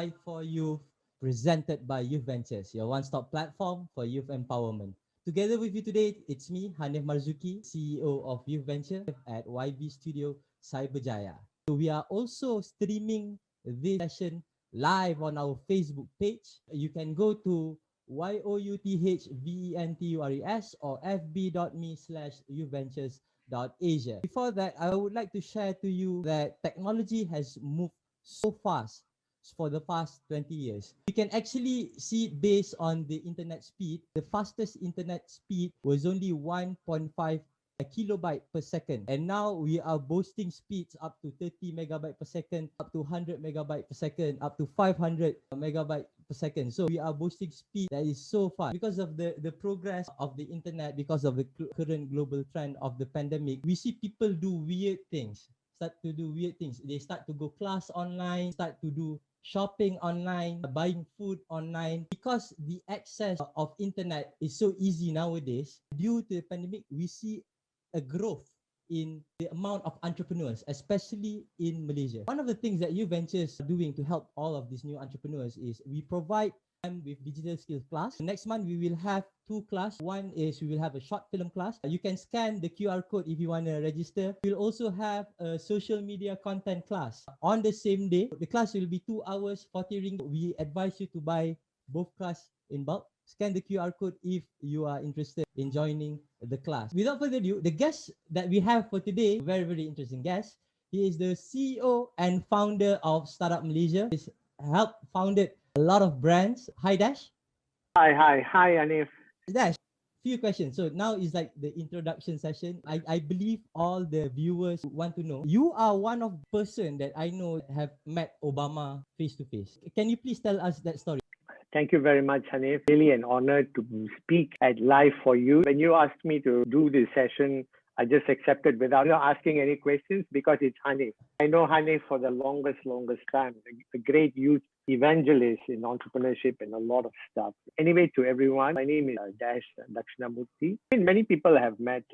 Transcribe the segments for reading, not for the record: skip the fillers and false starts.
Live for Youth, presented by Youth Ventures, your one-stop platform for youth empowerment. Together with you today, it's me, Hanif Marzuki, CEO of Youth Venture at YB Studio Cyberjaya. So we are also streaming this session live on our Facebook page. You can go to youthventures or fb.me/youthventures.asia. Before that, I would like to share to you that technology has moved so fast for the past 20 years. You can actually see it based on the internet speed. The fastest internet speed was only 1.5 kilobyte per second, and now we are boasting speeds up to 30 megabyte per second, up to 100 megabyte per second, up to 500 megabyte per second. So we are boasting speed that is so fast because of the progress of the internet, because of the current global trend of the pandemic. We see people do weird things, start to do weird things. They start to go class online, start to do shopping online, buying food online. Because the access of internet is so easy nowadays, due to the pandemic, we see a growth in the amount of entrepreneurs, especially in Malaysia. One of the things that Youth Ventures are doing to help all of these new entrepreneurs is we provide them with digital skills class. Next month, we will have two classes. One is we will have a short film class. You can scan the QR code if you want to register. We'll also have a social media content class on the same day. The class will be 2 hours, 40 ringgit. We advise you to buy both class in bulk. Scan the QR code if you are interested in joining the class. Without further ado, the guest that we have for today, very, very interesting guest. He is the CEO and founder of Startup Malaysia. He's helped founded a lot of brands. Hi, Dash. Hi, Anif. Dash, few questions. So now is like the introduction session. I believe all the viewers want to know. You are one of the person that I know have met Obama face to face. Can you please tell us that story? Thank you very much, Hanif. Really an honor to speak at Live for You. When you asked me to do this session, I just accepted without asking any questions because it's Hanif. I know Hanif for the longest time, a great youth evangelist in entrepreneurship and a lot of stuff. Anyway, to everyone, my name is Dash Dhakshinamoorty. Many people have met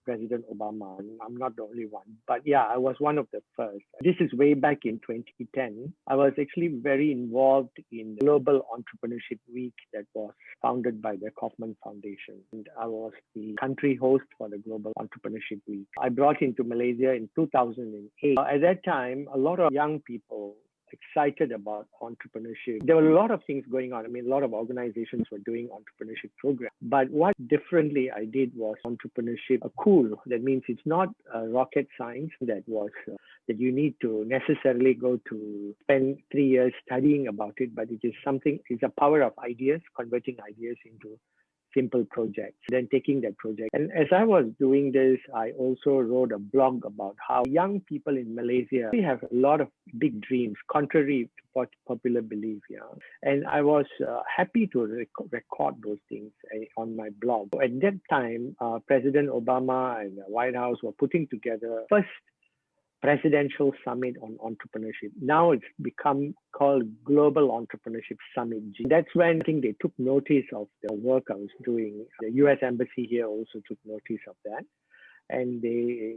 President Obama. I'm not the only one, but yeah, I was one of the first. This is way back in 2010. I was actually very involved in the Global Entrepreneurship Week that was founded by the Kaufman Foundation. And I was the country host for the Global Entrepreneurship Week. I brought into Malaysia in 2008. At that time, a lot of young people excited about entrepreneurship. There were a lot of things going on. I mean, a lot of organizations were doing entrepreneurship programs. But what differently I did was entrepreneurship cool. That means it's not rocket science that that you need to necessarily go to spend 3 years studying about it, but it is something, it's a power of ideas, converting ideas into simple projects, then taking that project. And as I was doing this, I also wrote a blog about how young people in Malaysia, we have a lot of big dreams, contrary to popular belief. Yeah. And I was happy to record those things on my blog. At that time, President Obama and the White House were putting together first presidential summit on entrepreneurship. Now it's become called Global Entrepreneurship Summit. That's when I think they took notice of the work I was doing. The US Embassy here also took notice of that. And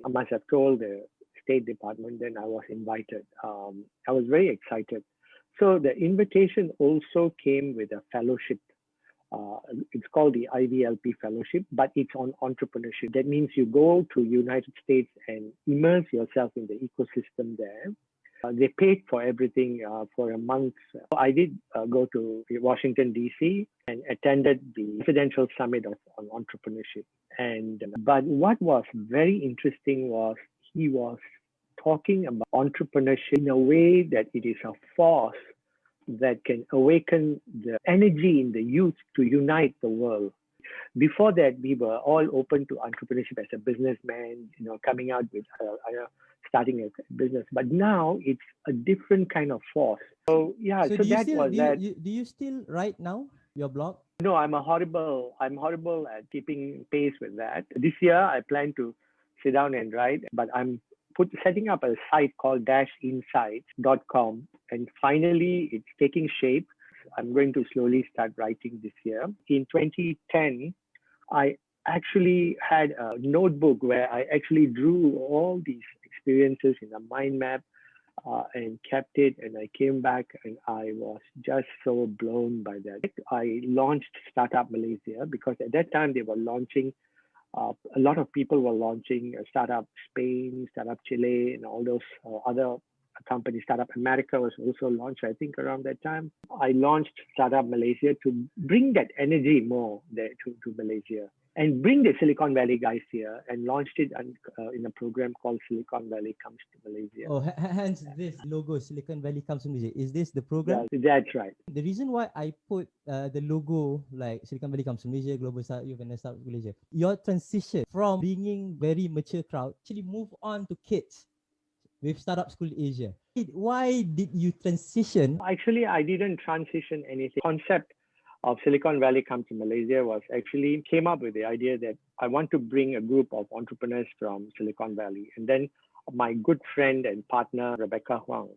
I must have told the State Department, then I was invited. I was very excited. So the invitation also came with a fellowship. It's called the IVLP Fellowship, but it's on entrepreneurship. That means you go to United States and immerse yourself in the ecosystem there. They paid for everything for a month. I did go to Washington, D.C. and attended the Presidential Summit on Entrepreneurship. But what was very interesting was he was talking about entrepreneurship in a way that it is a force that can awaken the energy in the youth to unite the world. Before that, we were all open to entrepreneurship as a businessman, coming out with starting a business. But now it's a different kind of force. So yeah, so that was that. Do you still write now your blog? No, I'm horrible at keeping pace with that. This year, I plan to sit down and write, but I'm setting up a site called dashinsights.com, and finally it's taking shape. I'm going to slowly start writing this year. In 2010, I actually had a notebook where I actually drew all these experiences in a mind map and kept it. And I came back and I was just so blown by that. I launched Startup Malaysia because at that time they were launching, a lot of people were launching Startup Spain, Startup Chile, and all those other companies. Startup America was also launched, I think, around that time. I launched Startup Malaysia to bring that energy more there to Malaysia and bring the Silicon Valley guys here and launched it in a program called Silicon Valley Comes to Malaysia. Oh, hence this logo, Silicon Valley Comes to Malaysia. Is this the program? Yeah, that's right. The reason why I put the logo like Silicon Valley Comes to Malaysia, Global Startup Youth and Startup Malaysia, your transition from being very mature crowd actually move on to kids with Startup School Asia. Why did you transition? Actually, I didn't transition anything. Concept of Silicon Valley Come to Malaysia was actually came up with the idea that I want to bring a group of entrepreneurs from Silicon Valley. And then my good friend and partner, Rebecca Huang,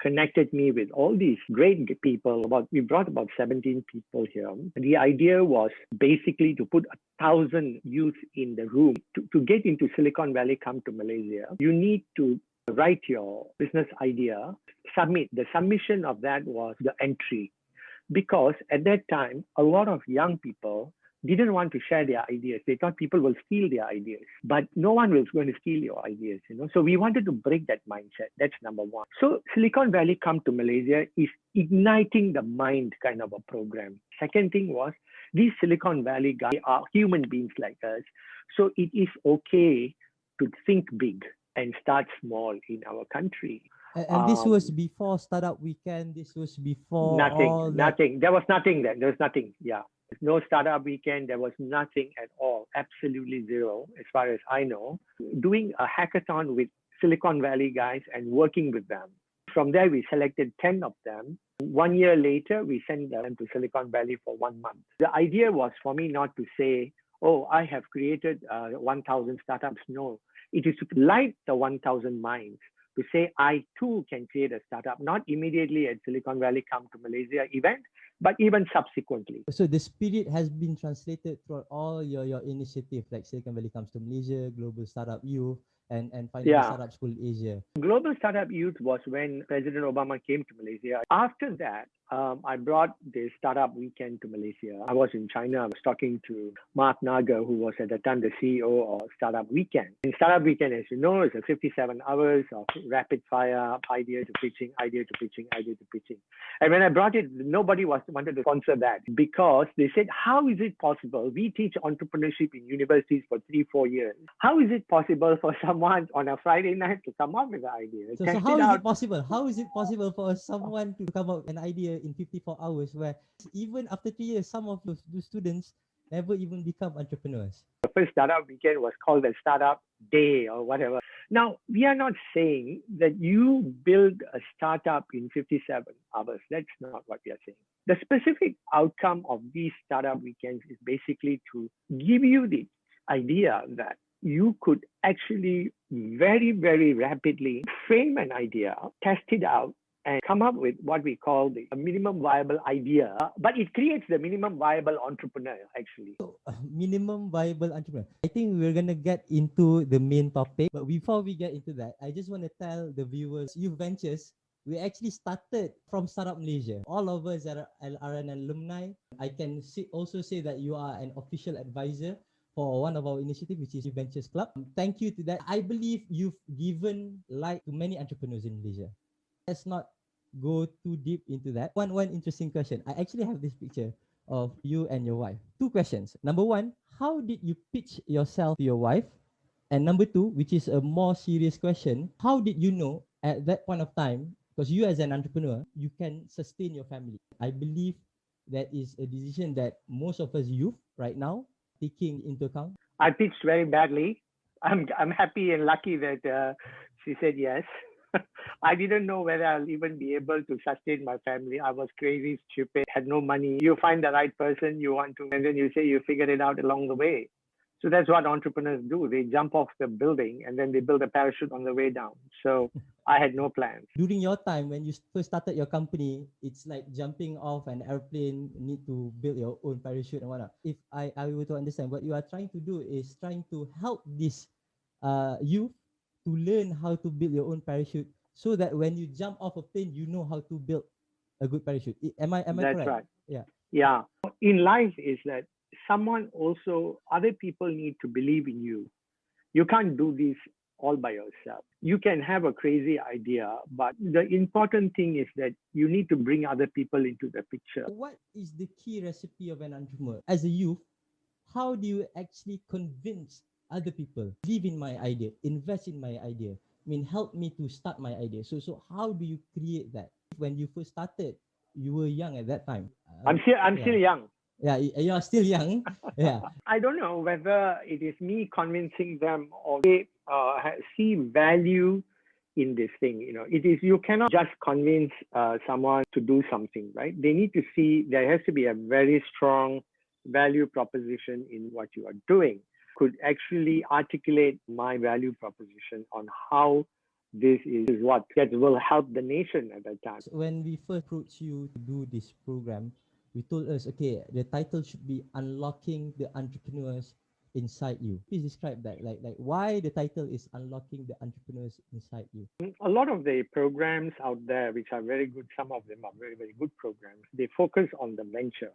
connected me with all these great people. We brought about 17 people here. The idea was basically to put 1,000 youth in the room. To get into Silicon Valley Come to Malaysia, you need to write your business idea, submit. The submission of that was the entry. Because at that time, a lot of young people didn't want to share their ideas. They thought people will steal their ideas, but no one was going to steal your ideas, So we wanted to break that mindset. That's number one. So Silicon Valley Come to Malaysia is igniting the mind kind of a program. Second thing was, these Silicon Valley guys are human beings like us. So it is okay to think big and start small in our country. And this was before Startup Weekend. This was before nothing. There was nothing then. There was nothing. Yeah. No Startup Weekend. There was nothing at all. Absolutely zero, as far as I know. Doing a hackathon with Silicon Valley guys and working with them. From there, we selected 10 of them. 1 year later, we sent them to Silicon Valley for 1 month. The idea was for me not to say, oh, I have created 1,000 startups. No, it is to light the 1,000 minds. To say, I too can create a startup, not immediately at Silicon Valley Come to Malaysia event, but even subsequently. So the spirit has been translated throughout all your initiative, like Silicon Valley Comes to Malaysia, Global Startup Youth, and finally Startup School Asia. Global Startup Youth was when President Obama came to Malaysia. After that, I brought the Startup Weekend to Malaysia. I was in China. I was talking to Mark Nagar, who was at the time the CEO of Startup Weekend. And Startup Weekend, as you know, is a 57 hours of rapid fire, idea to pitching, idea to pitching, idea to pitching. And when I brought it, nobody wanted to sponsor that because they said, how is it possible? We teach entrepreneurship in universities for 3-4 years. How is it possible for someone on a Friday night to come up with an idea? So how is it possible? How is it possible for someone to come up with an idea in 54 hours where even after 3 years, some of those students never even become entrepreneurs? The first Startup Weekend was called the Startup Day or whatever. Now, we are not saying that you build a startup in 57 hours. That's not what we are saying. The specific outcome of these Startup Weekends is basically to give you the idea that you could actually very, very rapidly frame an idea, test it out, and come up with what we call the minimum viable idea, but it creates the minimum viable entrepreneur, actually. So, minimum viable entrepreneur. I think we're going to get into the main topic, but before we get into that, I just want to tell the viewers, Youth Ventures, we actually started from Startup Malaysia. All of us are an alumni. I can also say that you are an official advisor for one of our initiatives, which is Youth Ventures Club. Thank you to that. I believe you've given light to many entrepreneurs in Malaysia. Let's not go too deep into that. One interesting question. I actually have this picture of you and your wife. 2 questions. Number 1, how did you pitch yourself to your wife? And number 2, which is a more serious question, how did you know at that point of time, because you as an entrepreneur, you can sustain your family? I believe that is a decision that most of us youth right now taking into account. I pitched very badly. I'm happy and lucky that she said yes. I didn't know whether I'll even be able to sustain my family. I was crazy, stupid, had no money. You find the right person you want to, and then you say you figure it out along the way. So that's what entrepreneurs do. They jump off the building and then they build a parachute on the way down. So I had no plans. During your time, when you first started your company, it's like jumping off an airplane, need to build your own parachute and whatnot. If I were to understand, what you are trying to do is trying to help this youth to learn how to build your own parachute so that when you jump off a plane, you know how to build a good parachute. Am I That's correct? right. Yeah. Yeah. In life is that other people need to believe in you. You can't do this all by yourself. You can have a crazy idea, but the important thing is that you need to bring other people into the picture. What is the key recipe of an entrepreneur? As a youth, how do you actually convince other people, believe in my idea, invest in my idea? I mean, help me to start my idea. So how do you create that? When you first started, you were young at that time. I'm Yeah. still young. Yeah, you are still young. Yeah. I don't know whether it is me convincing them or they see value in this thing. You cannot just convince someone to do something, right? They need to see there has to be a very strong value proposition in what you are doing. Could actually articulate my value proposition on how this is what that will help the nation at that time. When we first approached you to do this program, you told us, okay, the title should be Unlocking the Entrepreneurs Inside You. Please describe that, like why the title is Unlocking the Entrepreneurs Inside You. A lot of the programs out there, which are very good, some of them are very, very good programs, they focus on the venture.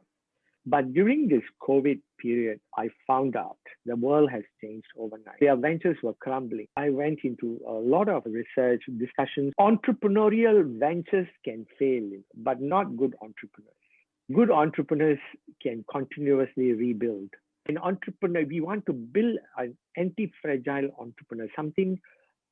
But during this COVID period, I found out the world has changed overnight. Their ventures were crumbling. I went into a lot of research, discussions. Entrepreneurial ventures can fail, but not good entrepreneurs. Good entrepreneurs can continuously rebuild. An entrepreneur, we want to build an anti-fragile entrepreneur,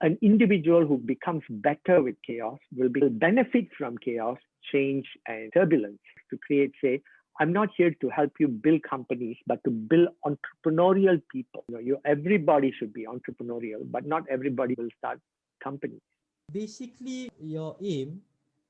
an individual who becomes better with chaos, will benefit from chaos, change, and turbulence to create, say, I'm not here to help you build companies, but to build entrepreneurial people. Everybody should be entrepreneurial, but not everybody will start companies. Basically, your aim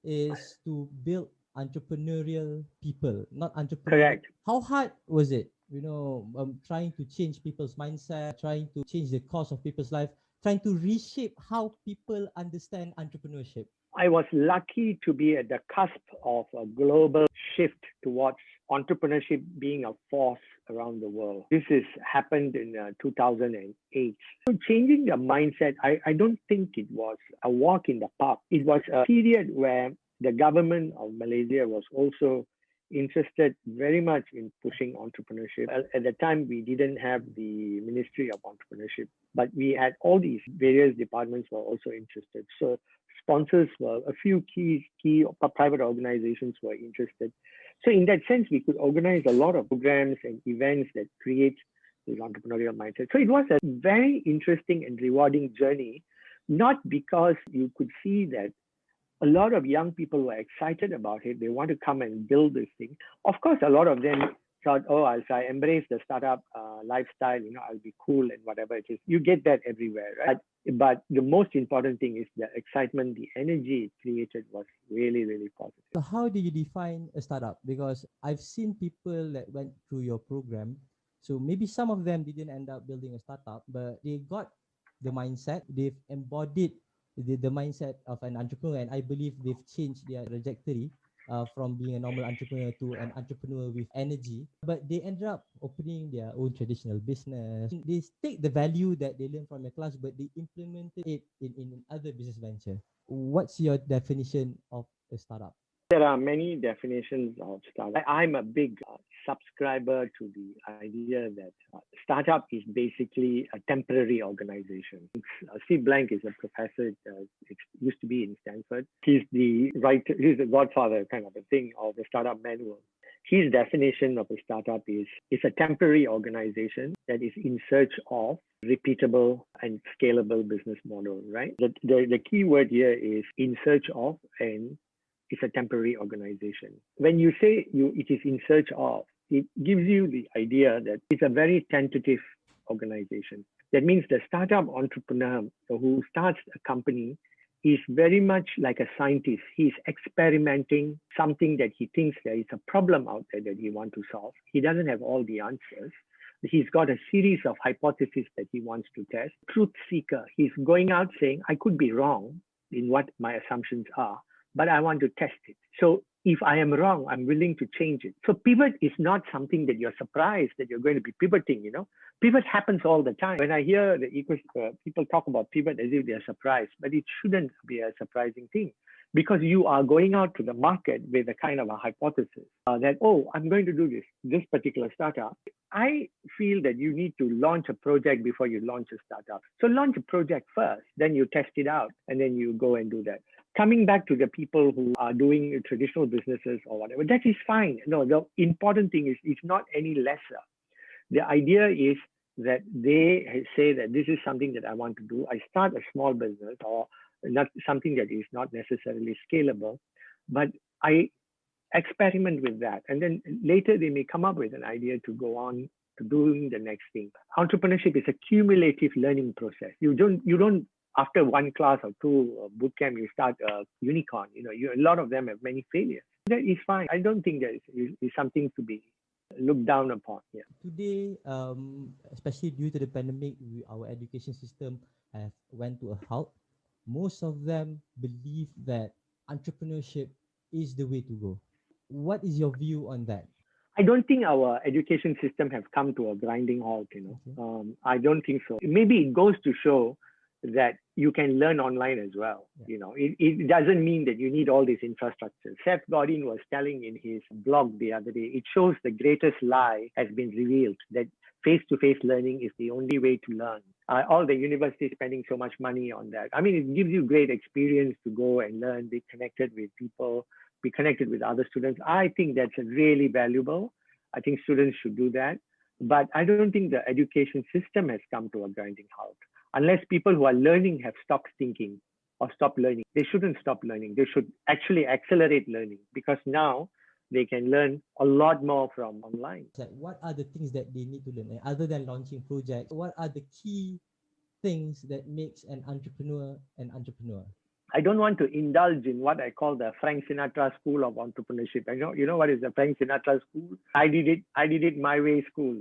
is to build entrepreneurial people, not entrepreneurial. Correct. How hard was it? Trying to change people's mindset, trying to change the course of people's life, trying to reshape how people understand entrepreneurship. I was lucky to be at the cusp of a global shift towards entrepreneurship being a force around the world. This has happened in 2008. So changing the mindset, I don't think it was a walk in the park. It was a period where the government of Malaysia was also interested very much in pushing entrepreneurship. At the time, we didn't have the Ministry of Entrepreneurship, but we had all these various departments were also interested. So sponsors were a few key private organizations were interested. So in that sense, we could organize a lot of programs and events that create this entrepreneurial mindset. So it was a very interesting and rewarding journey, not because you could see that a lot of young people were excited about it. They want to come and build this thing. Of course, a lot of them thought, oh, as I embrace the startup lifestyle, I'll be cool and whatever it is. You get that everywhere, right? But the most important thing is the excitement, the energy it created was really, really positive. So how do you define a startup? Because I've seen people that went through your program. So maybe some of them didn't end up building a startup, but they got the mindset, they've embodied the mindset of an entrepreneur, and I believe they've changed their trajectory from being a normal entrepreneur to an entrepreneur with energy. But they ended up opening their own traditional business. They take the value that they learned from your class, but they implemented it in other business venture. What's your definition of a startup? There are many definitions of startup. I'm a big subscriber to the idea that startup is basically a temporary organization. Steve Blank is a professor, used to be in Stanford. He's the godfather kind of a thing of the startup manual. His definition of a startup is a temporary organization that is in search of repeatable and scalable business model, right? The key word here is in search of, and it's a temporary organization. When you say it is in search of, it gives you the idea that it's a very tentative organization. That means the startup entrepreneur who starts a company is very much like a scientist. He's experimenting something that he thinks there is a problem out there that he wants to solve. He doesn't have all the answers. He's got a series of hypotheses that he wants to test. Truth seeker. He's going out saying, I could be wrong in what my assumptions are, but I want to test it. So if I am wrong, I'm willing to change it. So pivot is not something that you're surprised that you're going to be pivoting, Pivot happens all the time. When I hear people talk about pivot as if they're surprised, but it shouldn't be a surprising thing because you are going out to the market with a kind of a hypothesis that, oh, I'm going to do this particular startup. I feel that you need to launch a project before you launch a startup. So launch a project first, then you test it out, and then you go and do that. Coming back to the people who are doing traditional businesses or whatever, that is fine. No, the important thing is it's not any lesser. The idea is that they say that this is something that I want to do. I start a small business or not something that is not necessarily scalable, but I experiment with that. And then later they may come up with an idea to go on to doing the next thing. Entrepreneurship is a cumulative learning process. You don't after one class or two boot camp, you start a unicorn. A lot of them have many failures. That is fine. I don't think that is something to be looked down upon. Yeah. Today, especially due to the pandemic, our education system have went to a halt. Most of them believe that entrepreneurship is the way to go. What is your view on that? I don't think our education system has come to a grinding halt. Okay. I don't think so. Maybe it goes to show that you can learn online as well. Yeah. It doesn't mean that you need all this infrastructure. Seth Godin was telling in his blog the other day, it shows the greatest lie has been revealed, that face-to-face learning is the only way to learn. All the universities spending so much money on that. I mean, it gives you great experience to go and learn, be connected with people, be connected with other students. I think that's really valuable. I think students should do that. But I don't think the education system has come to a grinding halt. Unless people who are learning have stopped thinking or stopped learning. They shouldn't stop learning. They should actually accelerate learning because now they can learn a lot more from online. Like, what are the things that they need to learn? Other than launching projects, what are the key things that makes an entrepreneur an entrepreneur? I don't want to indulge in what I call the Frank Sinatra school of entrepreneurship. You know what is the Frank Sinatra school? I did it my way school,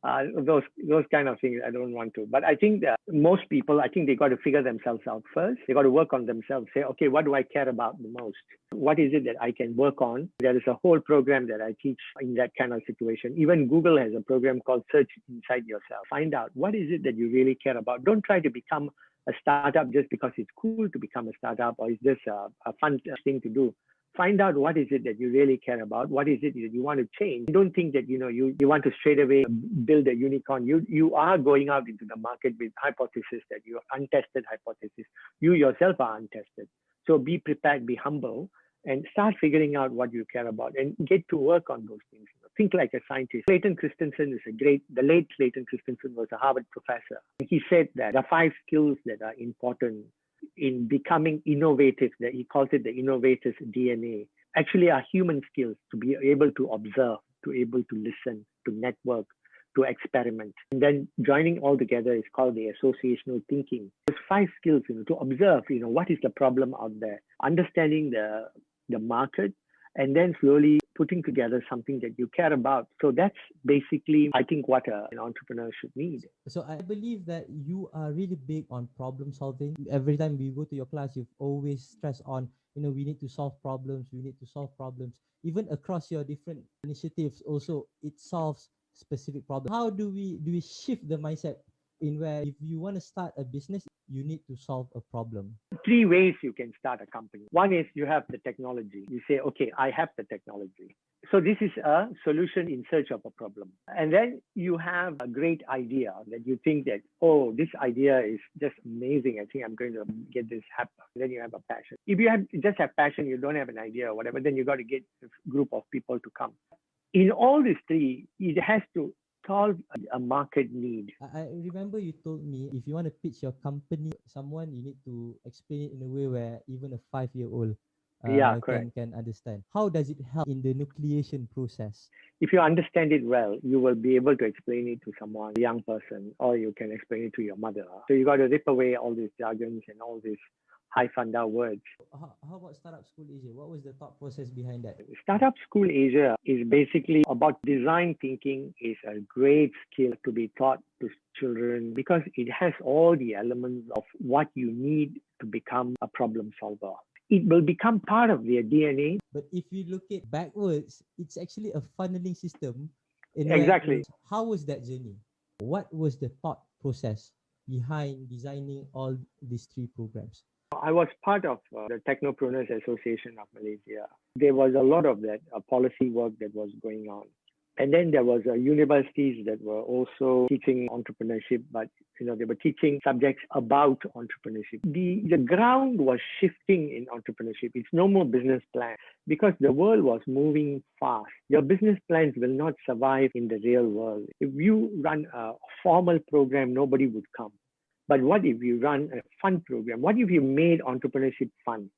those kind of things I don't want to. But I think that most people, I think they got to figure themselves out first. They got to work on themselves. Say, okay, what do I care about the most? What is it that I can work on? There is a whole program that I teach in that kind of situation. Even Google has a program called Search Inside Yourself. Find out what is it that you really care about. Don't try to become a startup just because it's cool to become a startup or it's just a fun thing to do. Find out what is it that you really care about. What is it that you want to change? Don't think that you want to straight away build a unicorn. You are going out into the market with hypotheses that you are untested hypotheses. You yourself are untested. So be prepared, be humble, and start figuring out what you care about and get to work on those things. Think like a scientist. Clayton Christensen is the late Clayton Christensen was a Harvard professor. He said that the 5 skills that are important in becoming innovative, that he calls it the innovator's DNA, actually are human skills to be able to observe, to able to listen, to network, to experiment. And then joining all together is called the associational thinking. There's 5 skills, to observe, what is the problem out there, understanding the market, and then slowly putting together something that you care about. So that's basically, I think, what an entrepreneur should need. So I believe that you are really big on problem solving. Every time we go to your class, you've always stressed on, we need to solve problems. We need to solve problems. Even across your different initiatives, also it solves specific problems. How do we shift the mindset in where if you want to start a business, you need to solve a problem? 3 ways you can start a company. One is you have the technology. You say, okay, I have the technology. So this is a solution in search of a problem. And then you have a great idea that you think that, oh, this idea is just amazing. I think I'm going to get this happen. Then you have a passion. If you just have passion, you don't have an idea or whatever, then you got to get a group of people to come. In all these 3, it has to solve a market need. I remember you told me if you want to pitch your company someone, you need to explain it in a way where even a 5-year-old can understand. How does it help in the nucleation process? If you understand it well, you will be able to explain it to someone, a young person, or you can explain it to your mother. So you got to rip away all these jargons and all these high funda words. How about Startup School Asia? What was the thought process behind that? Startup School Asia is basically about design thinking. Is a great skill to be taught to children because it has all the elements of what you need to become a problem solver. it will become part of their DNA. But if you look at backwards, it's actually a funneling system. Exactly. How was that journey? What was the thought process behind designing all these three programs? I was part of the Technopreneurs Association of Malaysia. There was a lot of that policy work that was going on. And then there was universities that were also teaching entrepreneurship, but they were teaching subjects about entrepreneurship. The ground was shifting in entrepreneurship. It's no more business plan because the world was moving fast. Your business plans will not survive in the real world. If you run a formal program, nobody would come. But what if you run a fun program? What if you made entrepreneurship fun,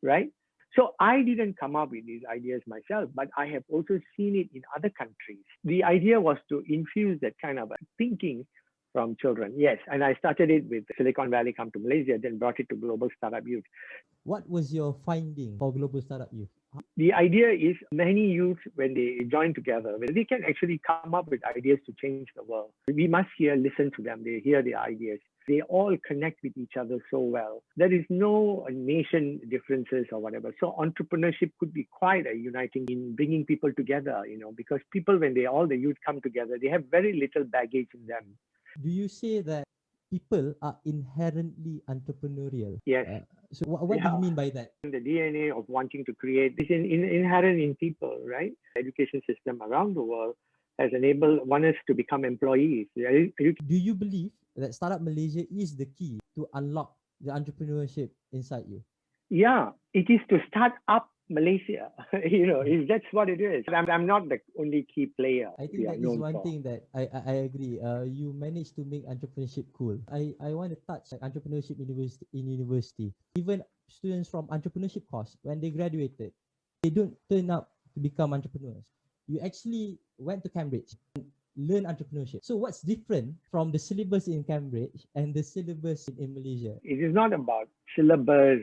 right? So I didn't come up with these ideas myself, but I have also seen it in other countries. The idea was to infuse that kind of thinking from children. Yes, and I started it with Silicon Valley Come to Malaysia, then brought it to Global Startup Youth. What was your finding for Global Startup Youth? The idea is many youths, when they join together, they can actually come up with ideas to change the world. We must listen to them. They hear the ideas. They all connect with each other so well. There is no nation differences or whatever. So entrepreneurship could be quite a uniting in bringing people together, because people, when all the youth come together, they have very little baggage in them. Do you say that people are inherently entrepreneurial? Yes. So what do you mean by that? The DNA of wanting to create is inherent in people, right? The education system around the world has enabled one to become employees. Do you believe that Startup Malaysia is the key to unlock the entrepreneurship inside you? Yeah, it is to start up Malaysia. That's what it is. I'm not the only key player. I think that is one thing that I agree. You managed to make entrepreneurship cool. I want to touch entrepreneurship in university. Even students from entrepreneurship course, when they graduated, they don't turn out to become entrepreneurs. You actually went to Cambridge and learn entrepreneurship. So what's different from the syllabus in Cambridge and the syllabus in Malaysia? It is not about syllabus.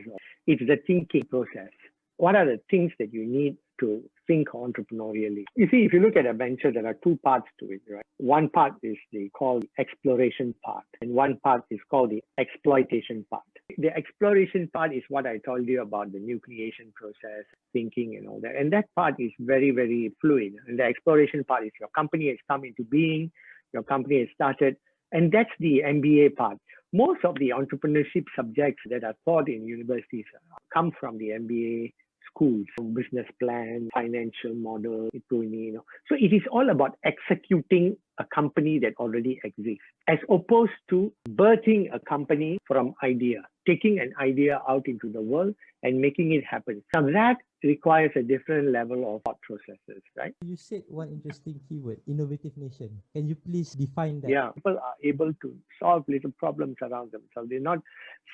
It's the thinking process. What are the things that you need to think entrepreneurially? You see, if you look at a venture, there are two parts to it, right? One part is called exploration part, and one part is called the exploitation part. The exploration part is what I told you about, the new creation process, thinking and all that. And that part is very, very fluid. And the exploration part is your company has come into being, your company has started, and that's the MBA part. Most of the entrepreneurship subjects that are taught in universities come from the MBA schools, business plan, financial model, So it is all about executing a company that already exists, as opposed to birthing a company from idea, taking an idea out into the world and making it happen. Now that requires a different level of thought processes, right? You said one interesting keyword, innovative nation. Can you please define that? Yeah, people are able to solve little problems around themselves. They're not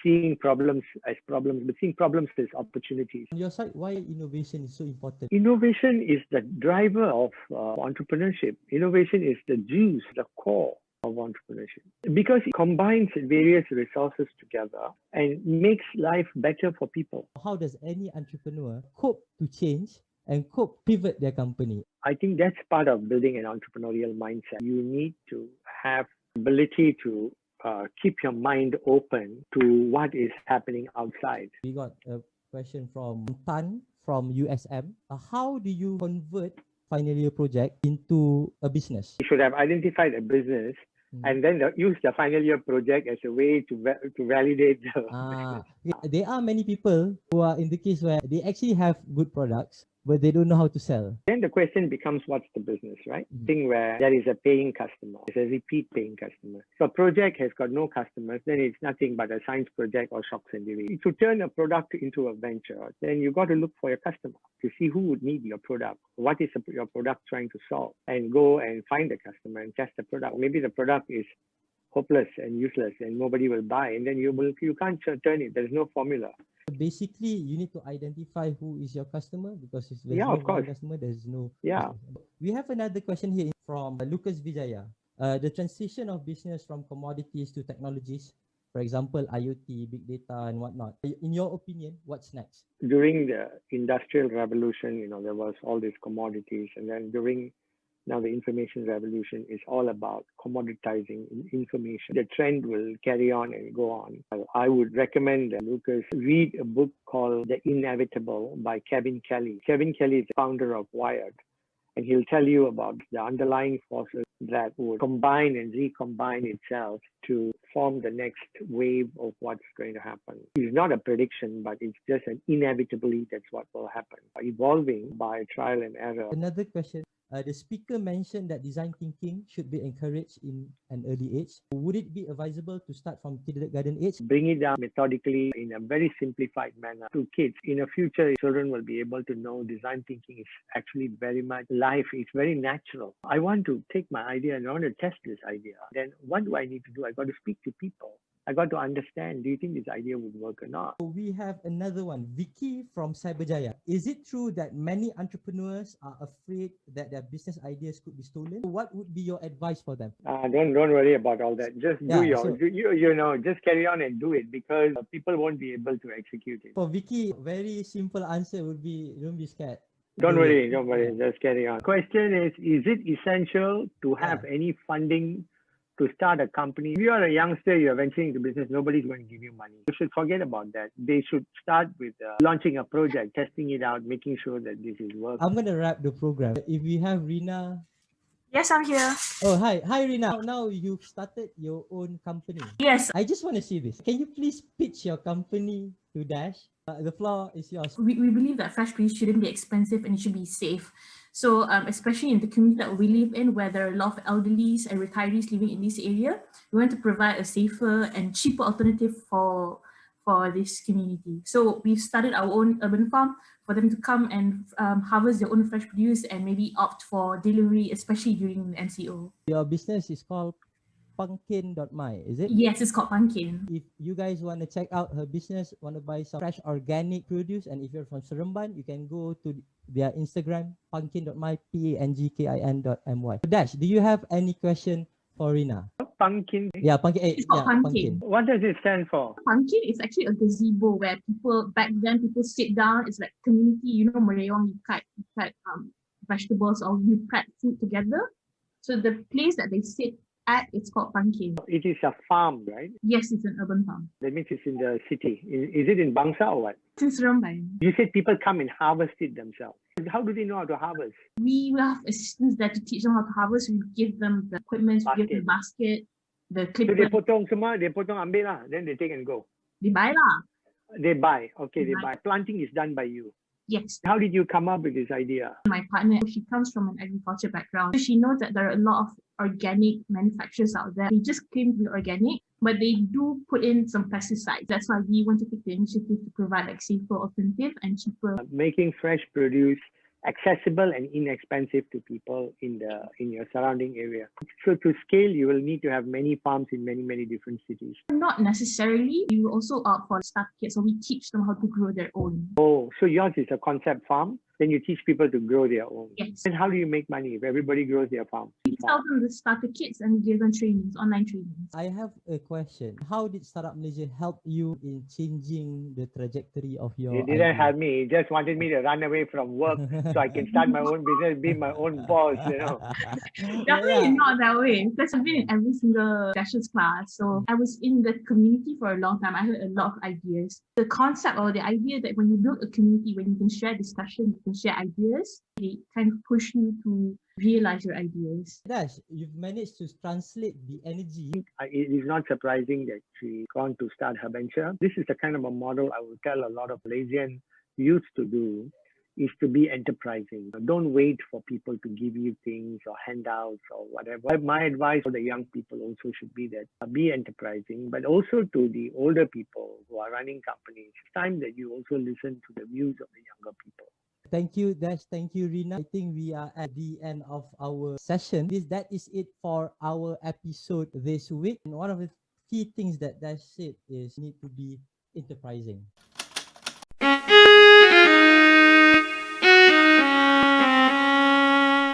seeing problems as problems, but seeing problems as opportunities. On your side, why innovation is so important? Innovation is the driver of entrepreneurship. Innovation is the juice, the core of entrepreneurship, because it combines various resources together and makes life better for people. How does any entrepreneur cope to change and pivot their company? I think that's part of building an entrepreneurial mindset. You need to have ability to keep your mind open to what is happening outside. We got a question from Tan from USM. How do you convert final year project into a business? You should have identified a business and then use the final year project as a way to validate the business. There are many people who are in the case where they actually have good products, but they don't know how to sell. Then the question becomes, what's the business, right? Thing where there is a paying customer, it's a repeat paying customer. So a project has got no customers, then it's nothing but a science project or shocks and delivery. To turn a product into a venture, then you got to look for your customer to see who would need your product. What is your product trying to solve? And go and find the customer and test the product. Maybe the product is hopeless and useless and nobody will buy, and then you can't turn it. There's no formula. Basically, you need to identify who is your customer, because if there's of course. customer, there's no. Yeah. We have another question here from Lucas Vijaya. The transition of business from commodities to technologies, for example, IoT, big data, and whatnot. In your opinion, what's next? During the Industrial Revolution, there was all these commodities, and then during Now the information revolution is all about commoditizing information. The trend will carry on and go on. I would recommend Lucas read a book called The Inevitable by Kevin Kelly. Kevin Kelly is the founder of Wired, and he'll tell you about the underlying forces that would combine and recombine itself to form the next wave of what's going to happen. It's not a prediction, but it's just an inevitably that's what will happen. Evolving by trial and error. Another question. The speaker mentioned that design thinking should be encouraged in an early age. Would it be advisable to start from kindergarten age? Bring it down methodically in a very simplified manner to kids. In the future, children will be able to know design thinking is actually very much life. It's very natural. I want to take my idea and I want to test this idea. Then what do I need to do? I got to speak to people. I got to understand, do you think this idea would work or not? We have another one, Vicky from Cyberjaya. Is it true that many entrepreneurs are afraid that their business ideas could be stolen? What would be your advice for them? Don't worry about all that. Just just carry on and do it, because people won't be able to execute it. For Vicky, very simple answer would be, don't be scared. Don't worry, just carry on. Question is it essential to have any funding to start a company? If you are a youngster, you're venturing into business, nobody's going to give you money. You should forget about that. They should start with launching a project, testing it out, making sure that this is working. I'm going to wrap the program. If we have Rina. Yes, I'm here. Oh, hi. Hi, Rina. Now you've started your own company. Yes. I just want to see this. Can you please pitch your company to Dash? The floor is yours. We believe that fresh produce shouldn't be expensive and it should be safe. So especially in the community that we live in, where there are a lot of elderlies and retirees living in this area, we want to provide a safer and cheaper alternative for this community. So we've started our own urban farm for them to come and harvest their own fresh produce and maybe opt for delivery, especially during the MCO. Your business is called Pumpkin.my, is it? Yes, it's called Pumpkin. If you guys want to check out her business, want to buy some fresh organic produce, and if you're from Seremban, you can go to their Instagram, pumpkin.my, PANGKIN.my. Dash, do you have any question for Rina? Pumpkin? Yeah, pumpkin. It's called Pumpkin. What does it stand for? Pumpkin is actually a gazebo where back then people sit down. It's like community, merayong, you cut vegetables or you prep food together. So the place that they sit at, it's called Pumpkin. It is a farm, right? Yes, it's an urban farm. That means it's in the city. Is it in Bangsa or what? It's in Seremban. You said people come and harvest it themselves. How do they know how to harvest? We have assistants there to teach them how to harvest. We give them the equipment, we give them the basket, the clipper. So they potong ambil lah, then they take and go. They buy lah. They buy. Okay, they buy. Planting is done by you. Yes. How did you come up with this idea? My partner, she comes from an agriculture background. She knows that there are a lot of organic manufacturers out there. They just claim to be organic, but they do put in some pesticides. That's why we want to take the initiative to provide like safer alternative and cheaper. Making fresh produce accessible and inexpensive to people in your surrounding area. So to scale, you will need to have many farms in many different cities. Not necessarily. We will also opt for starter kits, so we teach them how to grow their own. Oh, so yours is a concept farm? Then you teach people to grow their own. Yes. And how do you make money if everybody grows their farm? We sell them the starter kits and give them trainings, online trainings. I have a question. How did Startup Malaysia help you in changing the trajectory of your It didn't help me. It just wanted me to run away from work so I can start my own business, be my own boss, Definitely not that way. Because I've been in every single Dash's class. So I was in the community for a long time. I had a lot of ideas. The concept or the idea that when you build a community, when you can share discussion, you can share ideas, they kind of push you to realize your ideas. Dash, you've managed to translate the energy. It is not surprising that she's gone to start her venture. This is the kind of a model I would tell a lot of Malaysian youth to do, is to be enterprising. Don't wait for people to give you things or handouts or whatever. My advice for the young people also should be that be enterprising, but also to the older people who are running companies. It's time that you also listen to the views of the younger people. Thank you, Dash. Thank you, Rina. I think we are at the end of our session. That is it for our episode this week. And one of the key things that Dash said is need to be enterprising.